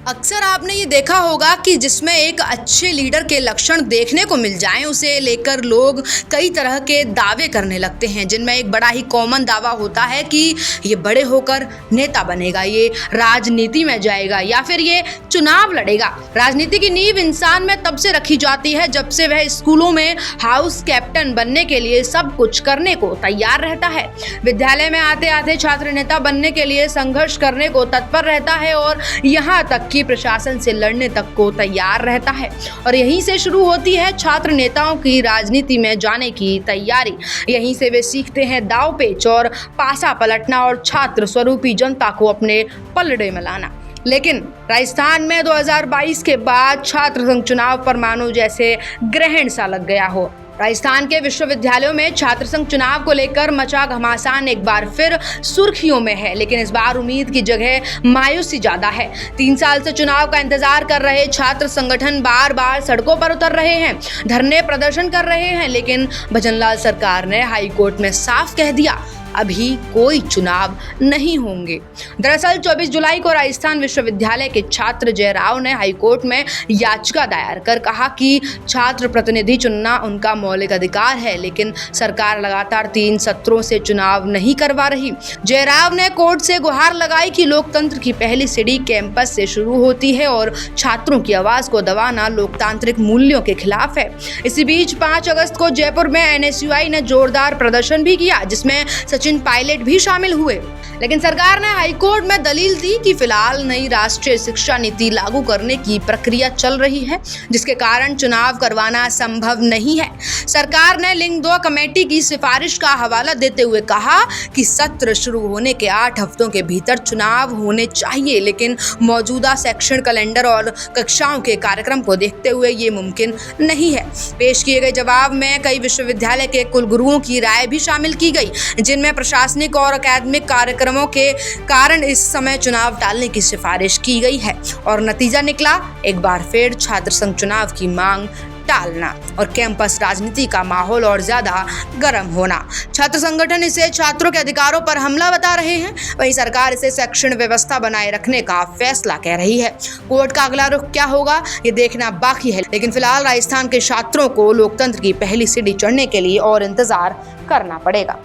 अक्सर आपने ये देखा होगा कि जिसमें एक अच्छे लीडर के लक्षण देखने को मिल जाएं, उसे लेकर लोग कई तरह के दावे करने लगते हैं, जिनमें एक बड़ा ही कॉमन दावा होता है कि ये बड़े होकर नेता बनेगा, ये राजनीति में जाएगा या फिर ये चुनाव लड़ेगा। राजनीति की नींव इंसान में तब से रखी जाती है जब से वह स्कूलों में हाउस कैप्टन बनने के लिए सब कुछ करने को तैयार रहता है। विद्यालय में आते आते छात्र नेता बनने के लिए संघर्ष करने को तत्पर रहता है और यहाँ तक कि प्रशासन से लड़ने तक को तैयार रहता है। और यहीं से शुरू होती है छात्र नेताओं की राजनीति में जाने की तैयारी। यहीं से वे सीखते हैं दाव पेच और पासा पलटना और छात्र स्वरूपी जनता को अपने पलड़े में लाना। लेकिन राजस्थान में 2022 के बाद छात्र संघ चुनाव पर मानो जैसे ग्रहण सा लग गया हो। राजस्थान के विश्वविद्यालयों में छात्र संघ चुनाव को लेकर मचा घमासान एक बार फिर सुर्खियों में है, लेकिन इस बार उम्मीद की जगह मायूसी ज्यादा है। 3 साल से चुनाव का इंतजार कर रहे छात्र संगठन बार बार सड़कों पर उतर रहे हैं, धरने प्रदर्शन कर रहे हैं, लेकिन भजनलाल सरकार ने हाईकोर्ट में साफ कह दिया अभी कोई चुनाव नहीं होंगे। दरअसल 24 जुलाई को राजस्थान विश्वविद्यालय के छात्र जयराव ने हाईकोर्ट में याचिका दायर कर कहा कि छात्र प्रतिनिधि चुनना उनका मौलिक अधिकार है, लेकिन सरकार लगातार 3 सत्रों से चुनाव नहीं करवा रही। जयराव ने कोर्ट से गुहार लगाई कि लोकतंत्र की पहली सीढ़ी कैंपस से शुरू होती है और छात्रों की आवाज को दबाना लोकतांत्रिक मूल्यों के खिलाफ है। इसी बीच 5 अगस्त को जयपुर में एनएसयूआई ने जोरदार प्रदर्शन भी किया, जिसमें सचिन पायलट भी शामिल हुए। लेकिन सरकार ने हाईकोर्ट में दलील दी कि फिलहाल नई राष्ट्रीय शिक्षा नीति लागू करने की प्रक्रिया चल रही है, जिसके कारण चुनाव करवाना संभव नहीं है। सरकार ने लिंग 2 कमेटी की सिफारिश का हवाला देते हुए कहा कि सत्र शुरू होने के 8 हफ्तों के भीतर चुनाव होने चाहिए, लेकिन मौजूदा शैक्षणिक कैलेंडर और कक्षाओं के कार्यक्रम को देखते हुए ये मुमकिन नहीं है। पेश किए गए जवाब में कई विश्वविद्यालय के कुलगुरुओं की राय भी शामिल की गई, जिनमें प्रशासनिक और अकादमिक कार्यक्रमों के कारण इस समय चुनाव टालने की सिफारिश की गई है। और नतीजा निकला एक बार फिर छात्र संघ चुनाव की मांग टालना और कैंपस राजनीति का माहौल और ज्यादा गर्म होना। छात्र संगठन इसे छात्रों के अधिकारों पर हमला बता रहे हैं, वहीं सरकार इसे शैक्षणिक व्यवस्था बनाए रखने का फैसला कह रही है। कोर्ट का अगला रुख क्या होगा ये देखना बाकी है, लेकिन फिलहाल राजस्थान के छात्रों को लोकतंत्र की पहली सीढ़ी चढ़ने के लिए और इंतजार करना पड़ेगा।